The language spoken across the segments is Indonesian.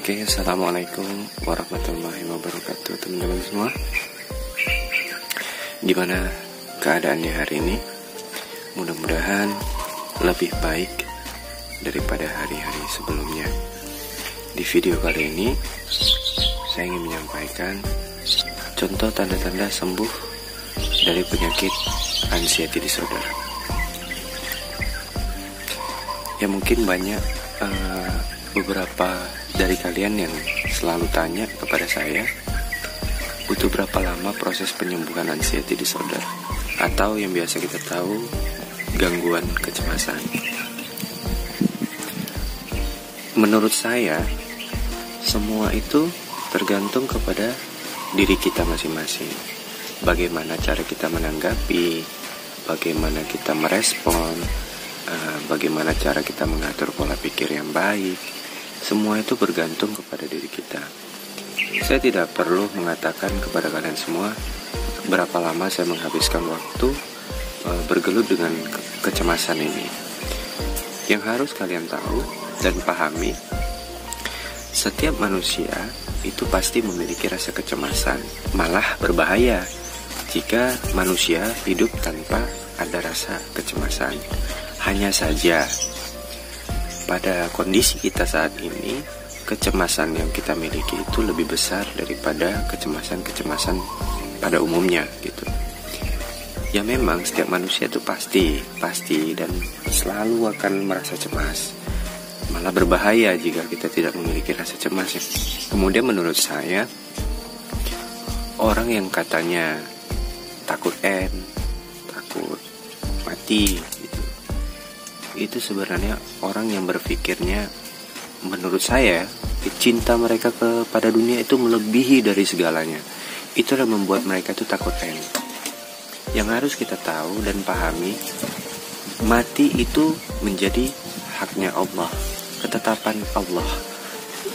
Oke, assalamualaikum warahmatullahi wabarakatuh teman-teman semua. Gimana keadaannya hari ini? Mudah-mudahan lebih baik daripada hari-hari sebelumnya. Di video kali ini saya ingin menyampaikan contoh tanda-tanda sembuh dari penyakit anxiety disorder. Ya mungkin banyak beberapa dari kalian yang selalu tanya kepada saya, butuh berapa lama proses penyembuhan anxiety disorder, atau yang biasa kita tahu gangguan kecemasan. Menurut saya, semua itu tergantung kepada diri kita masing-masing. Bagaimana cara kita menanggapi, bagaimana kita merespon, bagaimana cara kita mengatur pola pikir yang baik. Semua itu bergantung kepada diri kita. Saya tidak perlu mengatakan kepada kalian semua berapa lama saya menghabiskan waktu bergelut dengan kecemasan ini. Yang harus kalian tahu dan pahami, setiap manusia itu pasti memiliki rasa kecemasan. Malah berbahaya jika manusia hidup tanpa ada rasa kecemasan. Hanya saja pada kondisi kita saat ini, kecemasan yang kita miliki itu lebih besar daripada kecemasan-kecemasan pada umumnya gitu. Ya memang setiap manusia itu pasti dan selalu akan merasa cemas. Malah berbahaya jika kita tidak memiliki rasa cemas ya. Kemudian menurut saya, orang yang katanya takut takut mati gitu, itu sebenarnya orang yang berpikirnya, menurut saya, cinta mereka kepada dunia itu melebihi dari segalanya. Itulah membuat mereka itu takut end. Yang harus kita tahu dan pahami, mati itu menjadi haknya Allah, ketetapan Allah.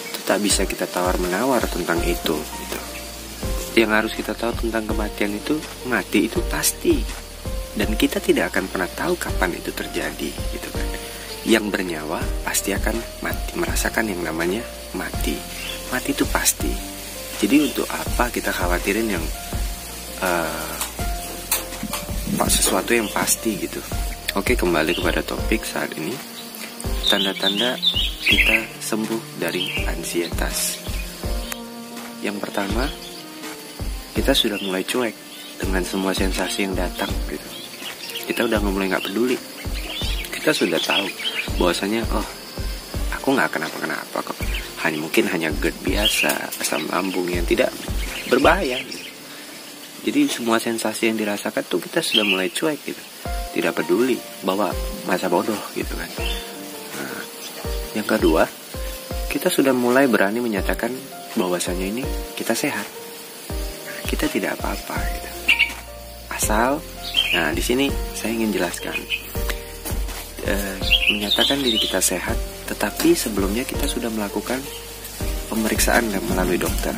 Itu tak bisa kita tawar-menawar tentang itu gitu. Yang harus kita tahu tentang kematian itu, mati itu pasti. Dan kita tidak akan pernah tahu kapan itu terjadi gitu kan. Yang bernyawa pasti akan mati, merasakan yang namanya mati. Mati itu pasti. Jadi untuk apa kita khawatirin yang sesuatu yang pasti gitu. Oke, kembali kepada topik saat ini. Tanda-tanda kita sembuh dari ansietas. Yang pertama, kita sudah mulai cuek dengan semua sensasi yang datang gitu. Kita udah mulai gak peduli. Kita sudah tahu bahwasanya aku gak kenapa-kenapa kok. Mungkin hanya GERD biasa, asam lambung yang tidak berbahaya gitu. Jadi semua sensasi yang dirasakan tuh kita sudah mulai cuek gitu. Tidak peduli, bawa masa bodoh gitu kan. Nah, yang kedua, kita sudah mulai berani menyatakan bahwasanya ini kita sehat. Kita tidak apa-apa gitu. Nah di sini saya ingin jelaskan, menyatakan diri kita sehat, tetapi sebelumnya kita sudah melakukan pemeriksaan melalui dokter.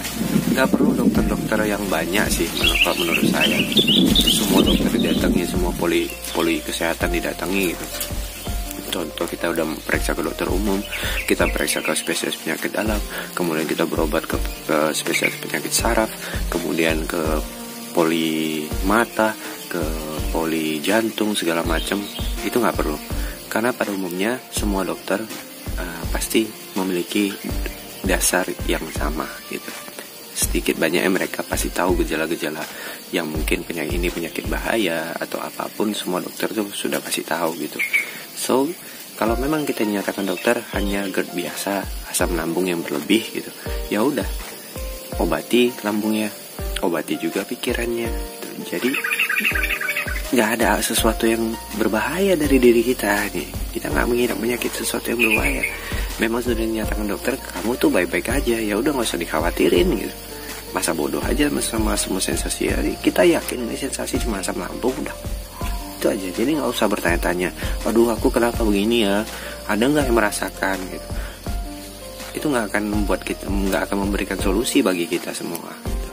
Gak perlu dokter-dokter yang banyak sih menurut saya. Semua dokter didatangi, semua poli kesehatan didatangi gitu. Contoh, kita udah periksa ke dokter umum, kita periksa ke spesialis penyakit dalam, kemudian kita berobat ke spesialis penyakit saraf, kemudian ke poli mata, ke poli jantung, segala macam. Itu nggak perlu, karena pada umumnya semua dokter pasti memiliki dasar yang sama gitu. Sedikit banyaknya mereka pasti tahu gejala-gejala yang mungkin penyakit bahaya atau apapun, semua dokter tuh sudah pasti tahu gitu. So kalau memang kita dinyatakan dokter hanya GERD biasa, asam lambung yang berlebih gitu, ya udah, obati lambungnya, obati juga pikirannya gitu. Jadi nggak ada sesuatu yang berbahaya dari diri kita nih. Kita nggak mengidap penyakit sesuatu yang berbahaya. Memang sudah dinyatakan dokter, kamu tuh baik-baik aja, ya udah nggak usah dikhawatirin gitu. Masa bodoh aja sama semua sensasi. Kita yakin ini sensasi cuma asam lambung, udah itu aja. Jadi nggak usah bertanya-tanya, waduh aku kenapa begini ya, ada nggak yang merasakan gitu. Itu nggak akan membuat kita, nggak akan memberikan solusi bagi kita semua gitu.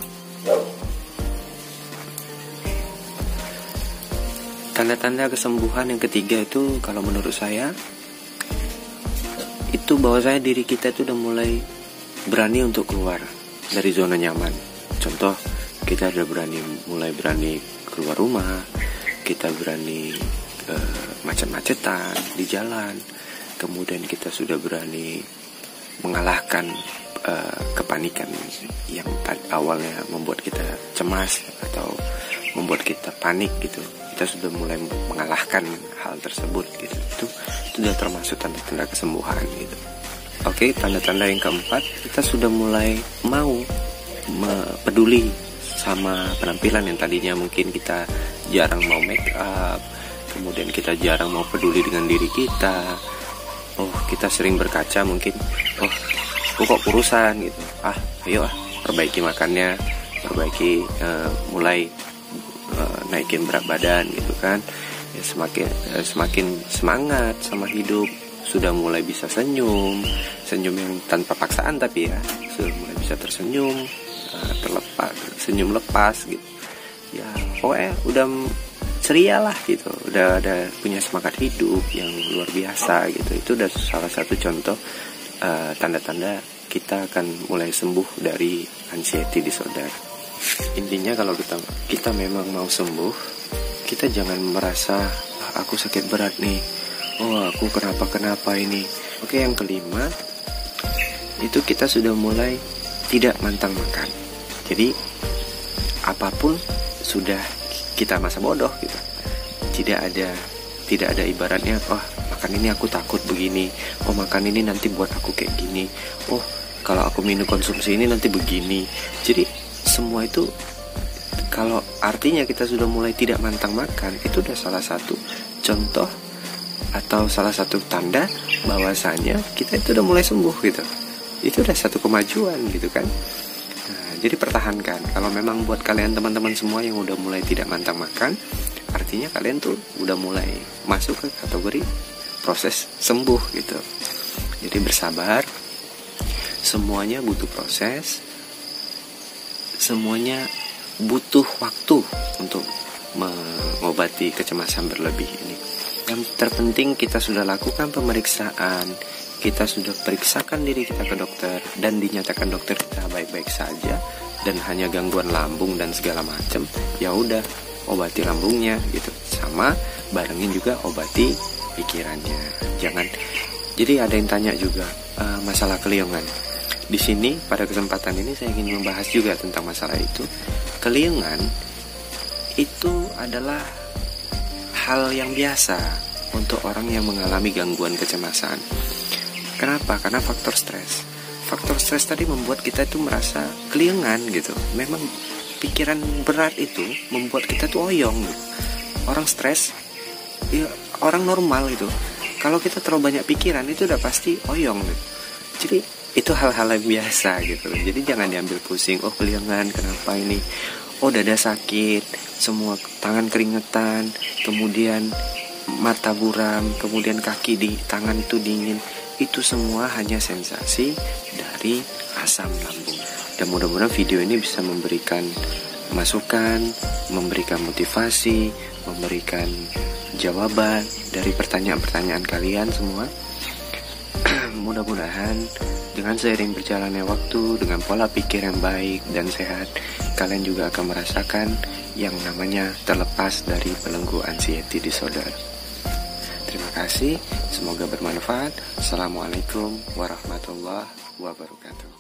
Tanda-tanda kesembuhan yang ketiga itu, kalau menurut saya, itu bahwasanya diri kita itu udah mulai berani untuk keluar dari zona nyaman. Contoh, kita udah mulai berani keluar rumah, kita berani macet-macetan di jalan, kemudian kita sudah berani mengalahkan kepanikan yang awalnya membuat kita cemas atau membuat kita panik gitu. Kita sudah mulai mengalahkan hal tersebut gitu. Itu sudah termasuk tanda-tanda kesembuhan gitu. Oke, tanda-tanda yang keempat, kita sudah mulai mau peduli sama penampilan yang tadinya mungkin kita jarang mau make up, kemudian kita jarang mau peduli dengan diri kita. Oh, kita sering berkaca mungkin, aku kok kurusan gitu. Ayo perbaiki makannya, mulai naikin berat badan gitu kan. Ya, semakin semangat sama hidup, sudah mulai bisa senyum yang tanpa paksaan, tapi ya sudah mulai bisa tersenyum, senyum lepas gitu. Ya pokoknya udah ceria lah gitu, udah ada punya semangat hidup yang luar biasa gitu. Itu udah salah satu contoh tanda-tanda kita akan mulai sembuh dari anxiety disorder. Intinya kalau kita memang mau sembuh, kita jangan merasa aku sakit berat nih, aku kenapa ini. Oke, yang kelima itu kita sudah mulai tidak mantang makan. Jadi apapun sudah kita masa bodoh gitu. Tidak ada ibaratnya, makan ini aku takut begini, makan ini nanti buat aku kayak gini, kalau aku minum konsumsi ini nanti begini. Jadi semua itu, kalau artinya kita sudah mulai tidak mantang makan, itu udah salah satu contoh atau salah satu tanda bahwasanya kita itu udah mulai sembuh gitu. Itu udah satu kemajuan gitu kan. Nah, jadi pertahankan. Kalau memang buat kalian teman-teman semua yang udah mulai tidak mantang makan, artinya kalian tuh udah mulai masuk ke kategori proses sembuh gitu. Jadi bersabar. Semuanya butuh proses. Semuanya butuh waktu untuk mengobati kecemasan berlebih ini. Yang terpenting kita sudah lakukan pemeriksaan, kita sudah periksakan diri kita ke dokter, dan dinyatakan dokter kita baik-baik saja dan hanya gangguan lambung dan segala macam. Ya udah, obati lambungnya gitu, sama barengin juga obati pikirannya. Jadi ada yang tanya juga masalah keliungan. Di sini pada kesempatan ini saya ingin membahas juga tentang masalah itu. Keliungan itu adalah hal yang biasa untuk orang yang mengalami gangguan kecemasan. Kenapa? Karena faktor stres. Faktor stres tadi membuat kita itu merasa keliungan gitu. Memang pikiran berat itu membuat kita tuh oyong gitu. Orang stres, ya orang normal itu, kalau kita terlalu banyak pikiran itu udah pasti oyong gitu. Jadi itu hal-hal yang biasa gitu. Jadi jangan diambil pusing, keliungan kenapa ini, dada sakit, semua tangan keringetan, kemudian mata buram, kemudian kaki di tangan itu dingin. Itu semua hanya sensasi dari asam lambung. Dan mudah-mudahan video ini bisa memberikan masukan, memberikan motivasi, memberikan jawaban dari pertanyaan-pertanyaan kalian semua. Mudah-mudahan dengan seiring berjalannya waktu, dengan pola pikir yang baik dan sehat, kalian juga akan merasakan yang namanya terlepas dari belenggu anxiety disorder. Terima kasih, semoga bermanfaat. Assalamualaikum warahmatullahi wabarakatuh.